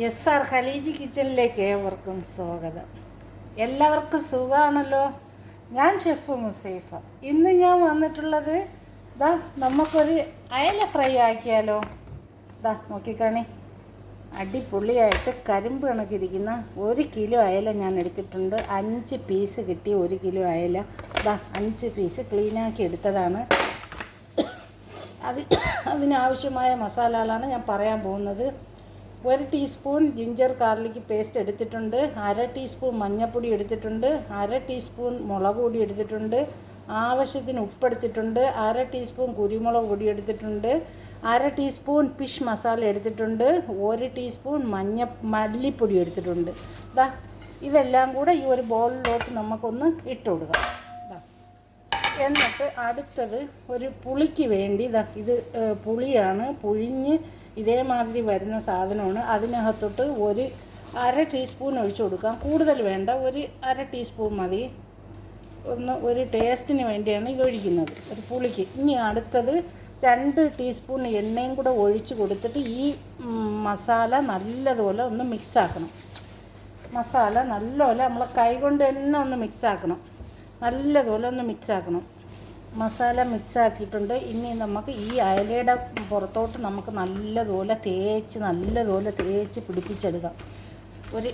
S R Khaleeji കിച്ചണിലേക്ക് ഏവർക്കും സ്വാഗതം. എല്ലാവർക്കും സുഖമാണല്ലോ. ഞാൻ ഷെഫ് മുസൈഫ. ഇന്ന് ഞാൻ വന്നിട്ടുള്ളത് നമുക്കൊരു അയല ഫ്രൈ ആക്കിയാലോ. നോക്കിക്കാണി, അടിപൊളിയായിട്ട് കരിമ്പ് കണക്കിരിക്കുന്ന 1 കിലോ അയല ഞാൻ എടുത്തിട്ടുണ്ട്. 5 പീസ് കിട്ടി. 1 കിലോ അയല 5 പീസ് ക്ലീനാക്കി എടുത്തതാണ്. അതിനാവശ്യമായ മസാലകളാണ് ഞാൻ പറയാൻ പോകുന്നത്. 1 ടീസ്പൂൺ ജിഞ്ചർ ഗാർലിക് പേസ്റ്റ് എടുത്തിട്ടുണ്ട്. 1/2 ടീസ്പൂൺ മഞ്ഞൾപ്പൊടി എടുത്തിട്ടുണ്ട്. 1/2 ടീസ്പൂൺ മുളക് പൊടി എടുത്തിട്ടുണ്ട്. ആവശ്യത്തിന് ഉപ്പെടുത്തിട്ടുണ്ട്. 1/2 ടീസ്പൂൺ കുരുമുളക് പൊടി എടുത്തിട്ടുണ്ട്. 1/2 ടീസ്പൂൺ ഫിഷ് മസാല എടുത്തിട്ടുണ്ട്. 1 ടീസ്പൂൺ മല്ലിപ്പൊടി എടുത്തിട്ടുണ്ട്. ഇതെല്ലാം കൂടെ ഈ ഒരു ബൗളിലോട്ട് നമുക്കൊന്ന് ഇട്ട് കൊടുക്കാം. എന്നിട്ട് അടുത്തത് ഒരു പുളിക്ക് വേണ്ടി ഇത് പുളിയാണ്. പുഴിഞ്ഞ് ഇതേമാതിരി വരുന്ന സാധനമാണ്. അതിനകത്തോട്ട് 1/2 ടീസ്പൂൺ ഒഴിച്ചു കൊടുക്കാം. കൂടുതൽ വേണ്ട, 1/2 ടീസ്പൂൺ മതി. ഒരു ടേസ്റ്റിന് വേണ്ടിയാണ് ഇത് ഒഴിക്കുന്നത്, ഒരു പുളിക്ക്. ഇനി അടുത്തത് 2 ടീസ്പൂൺ എണ്ണയും കൂടെ ഒഴിച്ച് കൊടുത്തിട്ട് ഈ മസാല നല്ലതുപോലെ ഒന്ന് മിക്സാക്കണം. മസാല നല്ലപോലെ നമ്മളെ കൈ കൊണ്ട് തന്നെ ഒന്ന് മിക്സാക്കണം. നല്ലതുപോലെ ഒന്ന് മിക്സാക്കണം. മസാല മിക്സാക്കിയിട്ടുണ്ട്. ഇനി നമുക്ക് ഈ അയലയുടെ പുറത്തോട്ട് നമുക്ക് നല്ലതുപോലെ തേച്ച് പിടിപ്പിച്ചെടുക്കാം. ഒരു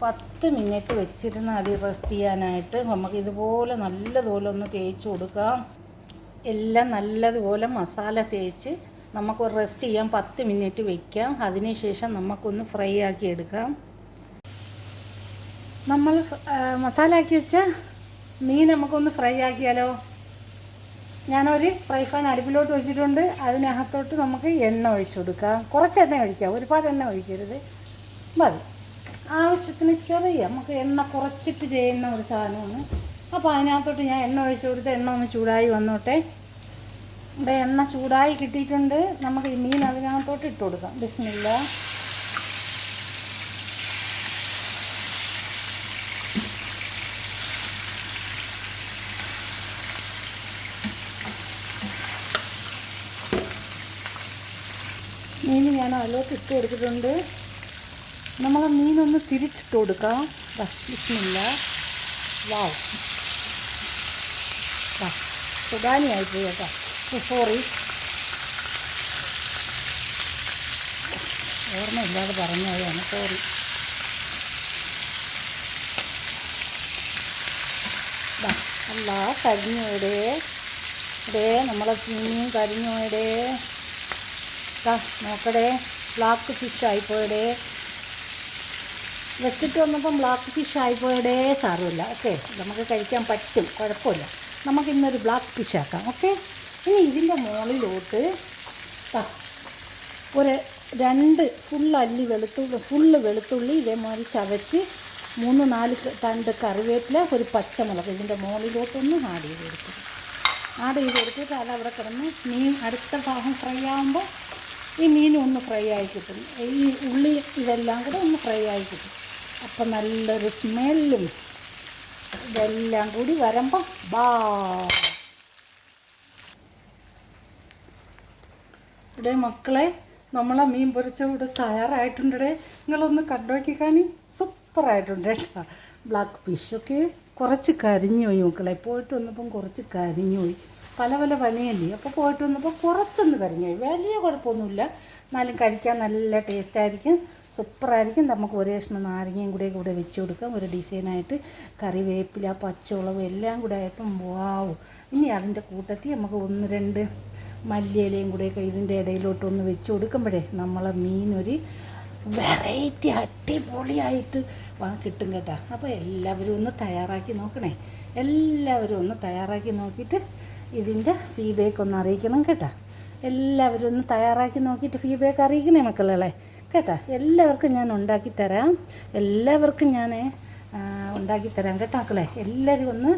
10 മിനിറ്റ് വെച്ചിരുന്ന് അത് റെസ്റ്റ് ചെയ്യാനായിട്ട് നമുക്ക് ഇതുപോലെ നല്ലതുപോലെ ഒന്ന് തേച്ച് കൊടുക്കാം. എല്ലാം നല്ലതുപോലെ മസാല തേച്ച് നമുക്ക് റെസ്റ്റ് ചെയ്യാൻ 10 മിനിറ്റ് വയ്ക്കാം. അതിനുശേഷം നമുക്കൊന്ന് ഫ്രൈ ആക്കി എടുക്കാം. നമ്മൾ മസാല ആക്കി വെച്ച മീൻ നമുക്കൊന്ന് ഫ്രൈ ആക്കിയാലോ. ഞാനൊരു ഫ്രൈ പാൻ അടുപ്പിലോട്ട് വെച്ചിട്ടുണ്ട്. അതിനകത്തോട്ട് നമുക്ക് എണ്ണ ഒഴിച്ചു കൊടുക്കാം. കുറച്ച് എണ്ണ ഒഴിക്കാം, ഒരുപാട് എണ്ണ ഒഴിക്കരുത്, മതി. ആവശ്യത്തിന് ചെറിയ നമുക്ക് എണ്ണ കുറച്ചിട്ട് ചെയ്യുന്ന ഒരു സാധനമാണ്. അപ്പോൾ അതിനകത്തോട്ട് ഞാൻ എണ്ണ ഒഴിച്ചു കൊടുത്ത് എണ്ണ ഒന്ന് ചൂടായി വന്നോട്ടെ. ഇവിടെ എണ്ണ ചൂടായി കിട്ടിയിട്ടുണ്ട്. നമുക്ക് ഈ മീൻ അതിനകത്തോട്ട് ഇട്ട് കൊടുക്കാം. ബിസ്മില്ലാ. മീൻ ഞാൻ അതിലോട്ട് ഇട്ട് കൊടുത്തിട്ടുണ്ട്. നമ്മൾ മീനൊന്ന് തിരിച്ചിട്ട് കൊടുക്കാം. ബിസ്മില്ലാ. വാവ്, സുഡാനിയായിപ്പോയി കേട്ടോ, സോറി, ഓർമ്മയില്ലാതെ പറഞ്ഞതാണ്, സോറി. അല്ല, കരിഞ്ഞോടെ നമ്മളെ മീൻ കരിഞ്ഞോടെ. നോക്കടേ, ബ്ലാക്ക് ഫിഷ് ആയിപ്പോയടേ. വെച്ചിട്ട് വന്നപ്പം ബ്ലാക്ക് ഫിഷ് ആയിപ്പോയടേ. സാരമില്ല, ഓക്കെ, നമുക്ക് കഴിക്കാൻ പറ്റും, കുഴപ്പമില്ല. നമുക്കിന്നൊരു ബ്ലാക്ക് ഫിഷ് ആക്കാം, ഓക്കെ. ഇനി ഇതിൻ്റെ മുകളിലോട്ട് ഒരു 2 ഫുള്ള് വെളുത്തുള്ളി ഇതേമാതിരി ചതച്ച് 3-4 തണ്ട് കറിവേപ്പില, ഒരു പച്ചമുളക് ഇതിൻ്റെ മുകളിലോട്ടൊന്ന് ആഡ് ചെയ്ത് കൊടുത്തിട്ട് അതവിടെ കിടന്ന് മീൻ അടുത്ത ഭാഗം ഫ്രൈ ആകുമ്പോൾ ഈ മീനും ഒന്ന് ഫ്രൈ ആയി കിട്ടും. ഈ ഉള്ളി ഇതെല്ലാം കൂടെ ഒന്ന് ഫ്രൈ ആയി കിട്ടും. അപ്പം നല്ലൊരു സ്മെല്ലും ഇതെല്ലാം കൂടി വരുമ്പം ഇവിടെ മക്കളെ, നമ്മളെ മീൻ പൊരിച്ച ഇവിടെ തയ്യാറായിട്ടുണ്ടേ. നിങ്ങളൊന്ന് കണ്ടുനോക്കി കാണി, സൂപ്പറായിട്ടുണ്ട് കേട്ടോ. ബ്ലാക്ക് ഫിഷ് ഒക്കെ കുറച്ച് കരിഞ്ഞു പോയി മക്കളെ. പോയിട്ട് വന്നപ്പം കുറച്ച് കരിഞ്ഞു പോയി. പല പനിയല്ലേ, അപ്പോൾ പോയിട്ട് വന്നപ്പോൾ കുറച്ചൊന്ന് കരിഞ്ഞു പോയി. വലിയ കുഴപ്പമൊന്നുമില്ല, എന്നാലും കഴിക്കാൻ നല്ല ടേസ്റ്റായിരിക്കും, സൂപ്പറായിരിക്കും. നമുക്ക് ഒരു കഷ്ണം നാരങ്ങയും കൂടെ വെച്ച് കൊടുക്കാം. ഒരു ഡിസൈനായിട്ട് കറിവേപ്പില, പച്ചമുളക് എല്ലാം കൂടെ ആയപ്പം വാവ്. ഇനി അതിൻ്റെ കൂട്ടത്തിൽ നമുക്ക് 1-2 മല്ലിയിലയും കൂടെയൊക്കെ ഇതിൻ്റെ ഇടയിലോട്ടൊന്ന് വെച്ച് കൊടുക്കുമ്പോഴേ നമ്മളെ മീനൊരു വെറൈറ്റി അടിപൊളിയായിട്ട് കിട്ടും കേട്ടോ. അപ്പോൾ എല്ലാവരും ഒന്ന് തയ്യാറാക്കി നോക്കണേ. എല്ലാവരും ഒന്ന് തയ്യാറാക്കി നോക്കിയിട്ട് ഇതിൻ്റെ ഫീഡ്ബാക്ക് ഒന്ന് അറിയിക്കണം കേട്ടോ. എല്ലാവരും ഒന്ന് തയ്യാറാക്കി നോക്കിയിട്ട് ഫീഡ്ബാക്ക് അറിയിക്കണേ മക്കളെ കേട്ടോ. എല്ലാവർക്കും ഞാൻ ഉണ്ടാക്കിത്തരാം കേട്ടോ മക്കളെ. എല്ലാവരും ഒന്ന്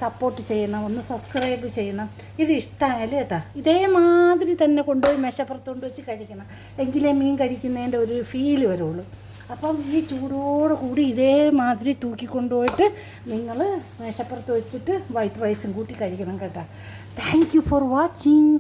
സപ്പോർട്ട് ചെയ്യണം, ഒന്ന് സബ്സ്ക്രൈബ് ചെയ്യണം. ഇത് ഇഷ്ടമായാലും കേട്ടോ ഇതേമാതിരി തന്നെ കൊണ്ടുപോയി മേശപ്പുറത്ത് കൊണ്ട് വെച്ച് കഴിക്കണം. എങ്കിലേ മീൻ കഴിക്കുന്നതിൻ്റെ ഒരു ഫീല് വരുള്ളൂ. അപ്പം ഈ ചൂടോട് കൂടി ഇതേമാതിരി തൂക്കിക്കൊണ്ടുപോയിട്ട് നിങ്ങൾ മേശപ്പുറത്ത് വെച്ചിട്ട് വൈറ്റ് റൈസും കൂട്ടി കഴിക്കണം കേട്ടോ. Thank you for watching.